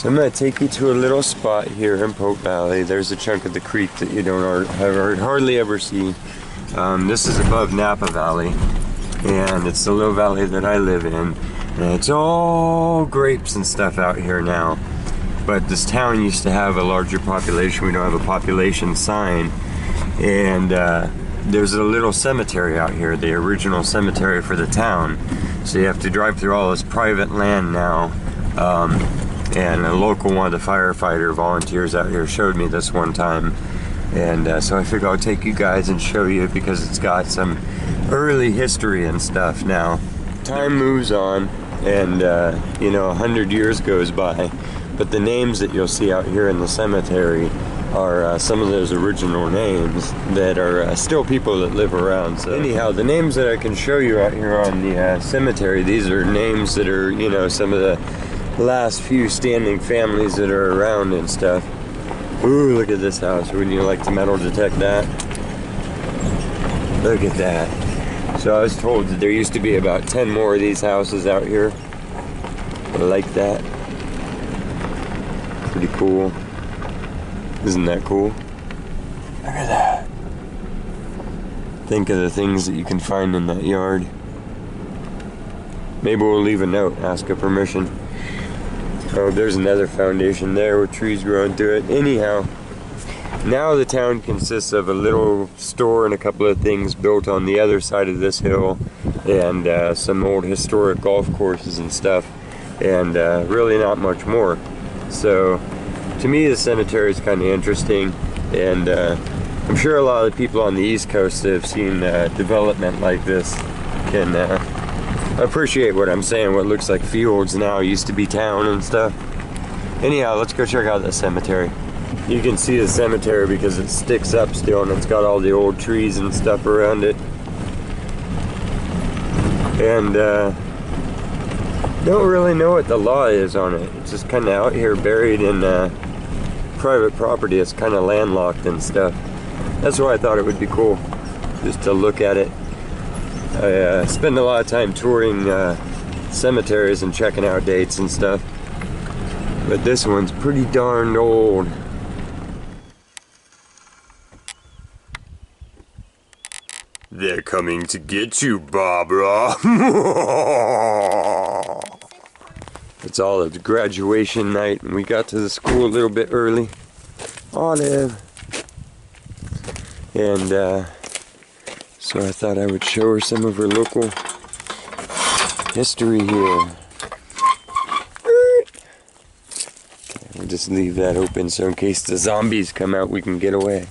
So I'm going to take you to a little spot here in Pope Valley. There's a chunk of the creek that you don't hardly ever see. This is above Napa Valley, and it's the low valley that I live in. And it's all grapes and stuff out here now. But this town used to have a larger population. We don't have a population sign. And there's a little cemetery out here, the original cemetery for the town. So you have to drive through all this private land now. And a local one of the firefighter volunteers out here showed me this one time. And so I figured I'll take you guys and show you because it's got some early history and stuff now. Time moves on and, 100 years goes by. But the names that you'll see out here in the cemetery are some of those original names that are still people that live around. So anyhow, the names that I can show you out here on the cemetery, these are names that are, some of the last few standing families that are around and stuff. Ooh, look at this house. Wouldn't you like to metal detect that? Look at that. So I was told that there used to be about 10 more of these houses out here. Like that. Pretty cool. Isn't that cool? Look at that. Think of the things that you can find in that yard. Maybe we'll leave a note, ask a permission. Oh, there's another foundation there with trees growing through it. Anyhow, now the town consists of a little store and a couple of things built on the other side of this hill, and some old historic golf courses and stuff, and really not much more. So, to me, the cemetery is kind of interesting, and I'm sure a lot of the people on the East Coast that have seen development like this can appreciate what I'm saying. What looks like fields now used to be town and stuff. Anyhow, let's go check out the cemetery. You can see the cemetery because it sticks up still, and it's got all the old trees and stuff around it. And don't really know what the law is on it. It's just kind of out here buried in private property. It's kind of landlocked and stuff. That's why I thought it would be cool just to look at it. I spend a lot of time touring cemeteries and checking out dates and stuff, but this one's pretty darn old. They're coming to get you, Barbara. It's Olive's graduation night, and we got to the school a little bit early. Olive. And so I thought I would show her some of her local history here. We'll just leave that open so in case the zombies come out we can get away.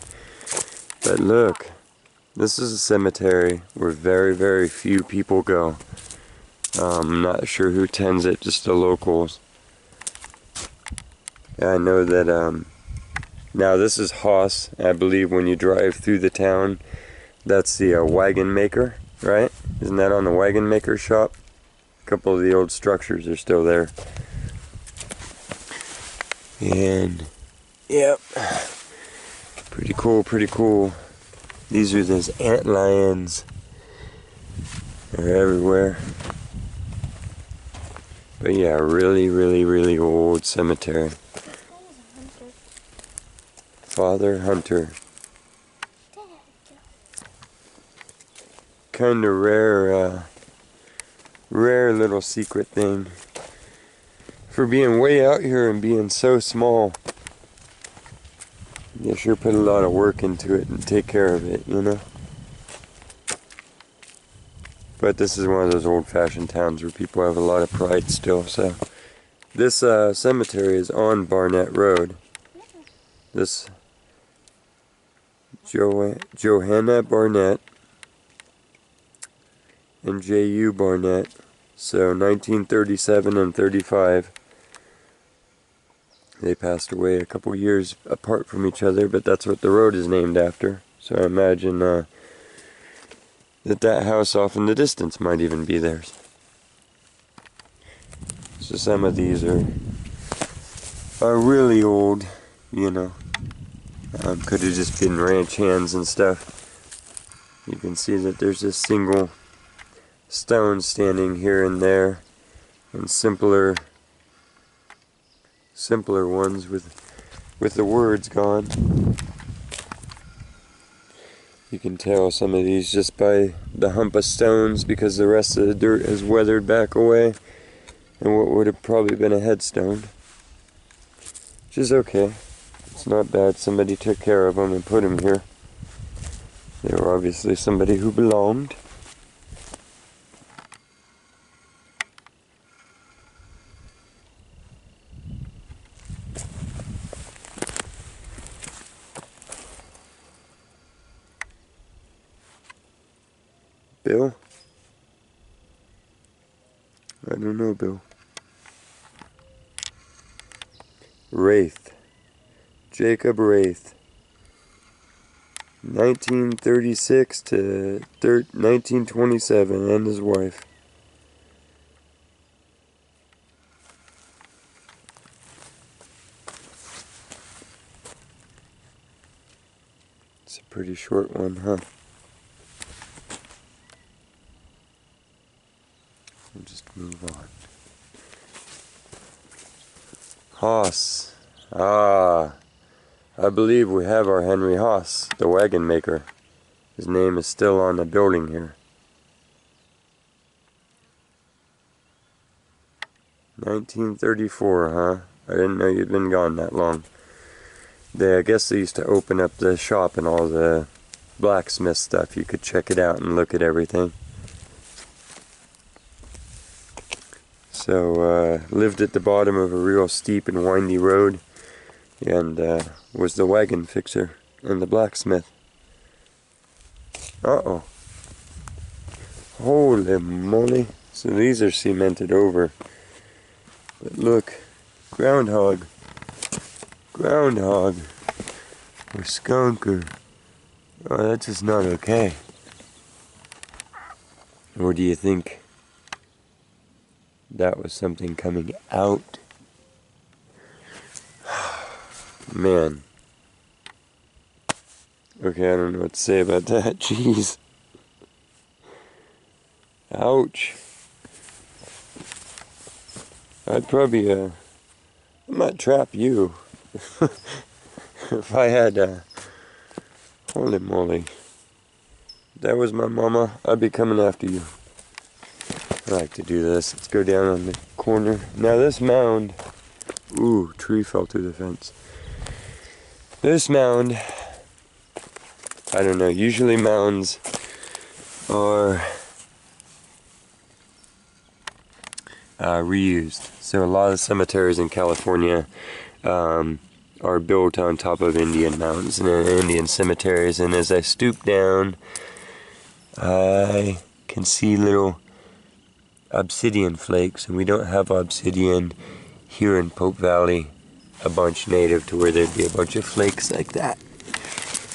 But look, this is a cemetery where very, very few people go. I'm not sure who tends it, just the locals. I know that now this is Haas. I believe when you drive through the town, that's the wagon maker, right? Isn't that on the wagon maker shop? A couple of the old structures are still there. And, yep. Pretty cool, pretty cool. These are those antlions. They're everywhere. But yeah, really, really, really old cemetery. Father Hunter. Kind of rare little secret thing for being way out here and being so small. You sure put a lot of work into it and take care of it, But this is one of those old-fashioned towns where people have a lot of pride still. So this cemetery is on Barnett Road. This Johanna Barnett and J.U. Barnett. So 1937 and 35. They passed away a couple years apart from each other, but that's what the road is named after. So I imagine that house off in the distance might even be theirs. So some of these are really old, Could have just been ranch hands and stuff. You can see that there's a single stone standing here and there, and simpler simpler ones with the words gone. You can tell some of these just by the hump of stones because the rest of the dirt has weathered back away and what would have probably been a headstone. Which is okay. It's not bad. Somebody took care of them and put them here. They were obviously somebody who belonged. Bill? I don't know, Bill. Wraith. Jacob Wraith. 1936 to 1927, and his wife. It's a pretty short one, huh? We'll just move on. Haas. Ah, I believe we have our Henry Haas, the wagon maker. His name is still on the building here. 1934, huh? I didn't know you'd been gone that long. I guess they used to open up the shop and all the blacksmith stuff. You could check it out and look at everything. So, lived at the bottom of a real steep and windy road, and was the wagon fixer and the blacksmith. Uh-oh. Holy moly. So these are cemented over. But look, groundhog. Groundhog. Or skunker. Oh, that's just not okay. Or do you think that was something coming out? Man. Okay, I don't know what to say about that. Jeez. Ouch. I'd probably, I might trap you. If I had, holy moly. If that was my mama, I'd be coming after you. I like to do this. Let's go down on the corner. Now this mound, ooh, tree fell through the fence. This mound, I don't know, usually mounds are reused. So a lot of cemeteries in California are built on top of Indian mounds and Indian cemeteries. And as I stoop down, I can see little obsidian flakes, and we don't have obsidian here in Pope Valley a bunch native to where there'd be a bunch of flakes like that.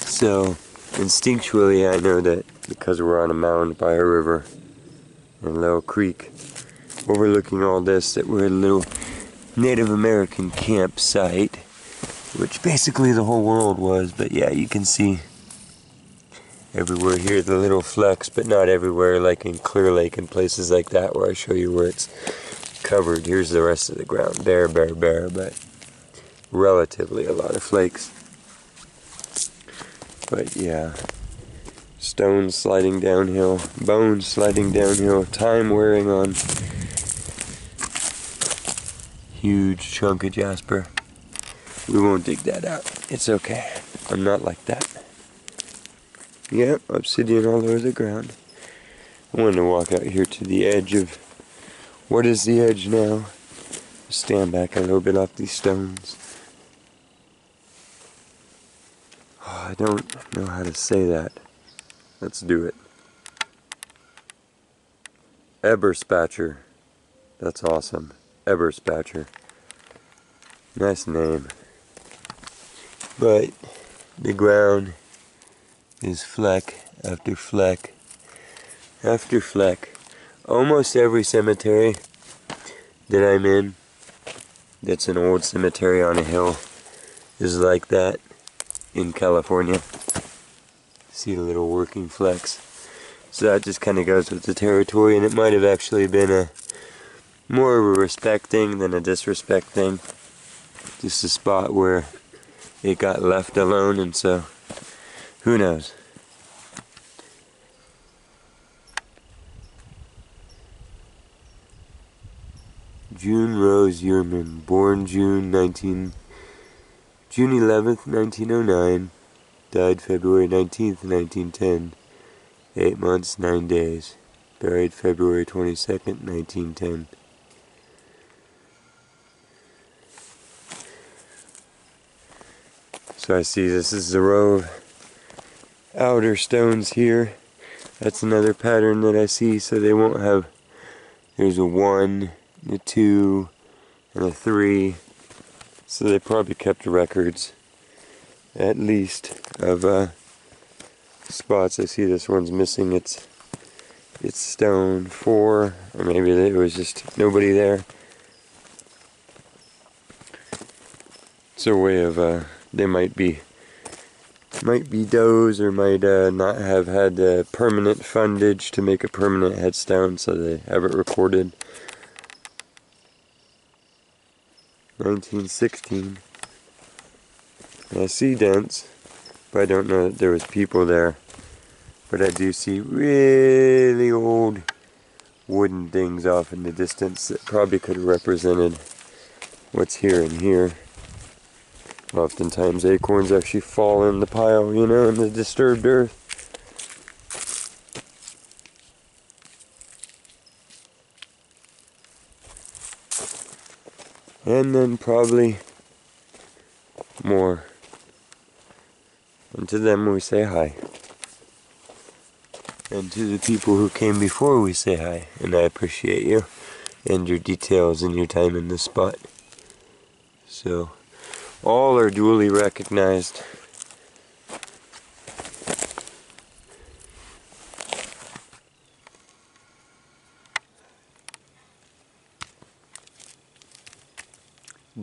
So instinctually I know that because we're on a mound by a river and a little creek overlooking all this, that we're at a little Native American campsite, which basically the whole world was. But yeah, you can see everywhere here the little flecks, but not everywhere, like in Clear Lake and places like that where I show you where it's covered. Here's the rest of the ground, bare, but relatively a lot of flakes. But yeah, stones sliding downhill, bones sliding downhill, time wearing on. Huge chunk of jasper. We won't dig that out. It's okay. I'm not like that. Yep, obsidian all over the ground. I wanted to walk out here to the edge of what is the edge now. Stand back a little bit off these stones. Oh, I don't know how to say that. Let's do it. Eberspatcher. That's awesome. Eberspatcher. Nice name. But the ground is fleck after fleck after fleck. Almost every cemetery that I'm in, that's an old cemetery on a hill, is like that in California. See the little working flecks. So that just kind of goes with the territory, and it might have actually been a more of a respect thing than a disrespect thing. just a spot where it got left alone, and so who knows. June Rose Yearman, born June 11th, 1909, died February 19th, 1910, 8 months, 9 days, buried February 22nd, 1910. So I see this is the row of outer stones here. That's another pattern that I see, so they won't have, there's a 1, a 2, and a 3. So they probably kept records, at least, of spots. I see this one's missing its stone 4, or maybe it was just nobody there. It's a way of they might be does, or might not have had permanent fundage to make a permanent headstone, so they have it recorded. 1916. And I see dents, but I don't know that there was people there. But I do see really old wooden things off in the distance that probably could have represented what's here and here. Oftentimes acorns actually fall in the pile, you know, in the disturbed earth. And then probably more. And to them we say hi. And to the people who came before we say hi. And I appreciate you and your details and your time in this spot. So, all are duly recognized.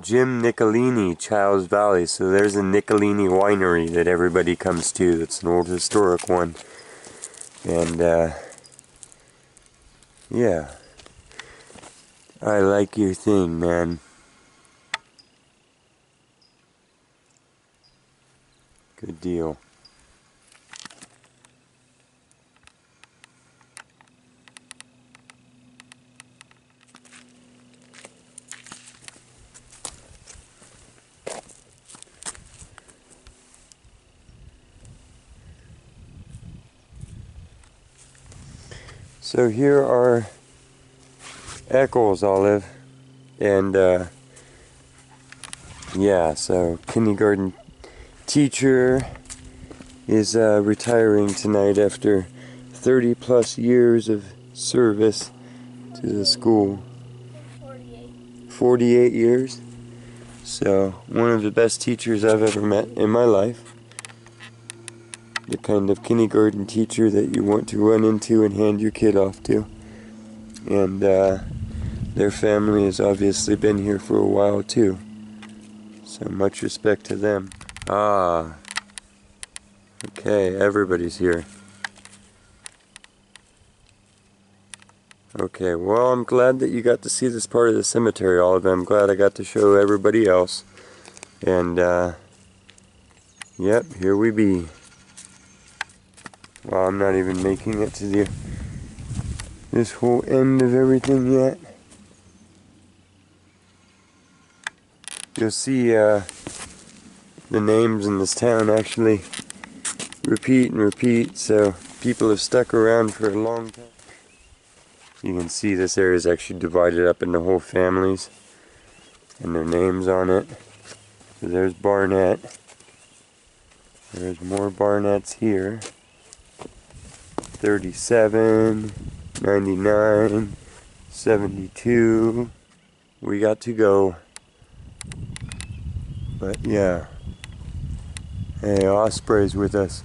Jim Nicolini, Childs Valley. So there's a Nicolini winery that everybody comes to. That's an old historic one. And yeah, I like your thing, man. Good deal. So here are Eccles Olive, and yeah, so kindergarten teacher is retiring tonight after 30 plus years of service to the school. 48 years. So one of the best teachers I've ever met in my life. The kind of kindergarten teacher that you want to run into and hand your kid off to. And their family has obviously been here for a while too. So much respect to them. Ah, okay, everybody's here. Okay, well, I'm glad that you got to see this part of the cemetery, Olive. I'm glad I got to show everybody else. And yep, here we be. Well, I'm not even making it to this whole end of everything yet. You'll see the names in this town actually repeat and repeat, so people have stuck around for a long time. You can see this area is actually divided up into whole families and their names on it. So there's Barnett. There's more Barnetts here. 37, 99, 72. We got to go. But yeah. Hey, Osprey's with us.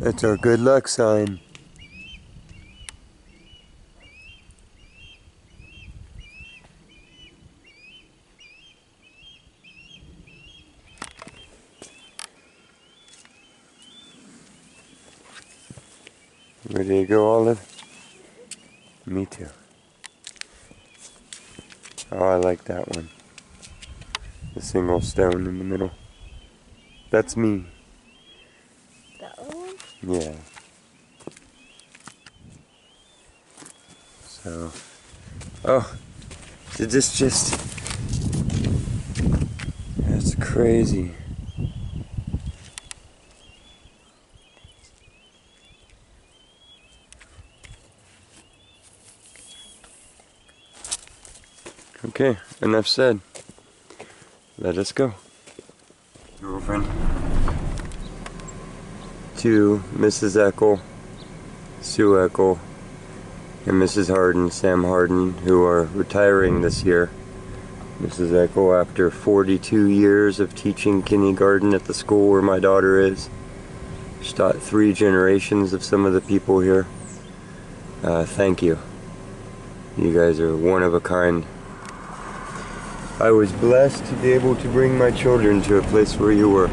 That's our good luck sign. Ready to go, Olive? Me too. Oh, I like that one. The single stone in the middle. That's me. That one? Yeah. So, oh, did this just, that's crazy. Okay, enough said. Let us go. Girlfriend. To Mrs. Eckel, Sue Eckel, and Mrs. Harden, Sam Harden, who are retiring this year. Mrs. Eckel, after 42 years of teaching kindergarten at the school where my daughter is. She taught 3 generations of some of the people here. Thank you. You guys are one of a kind. I was blessed to be able to bring my children to a place where you were.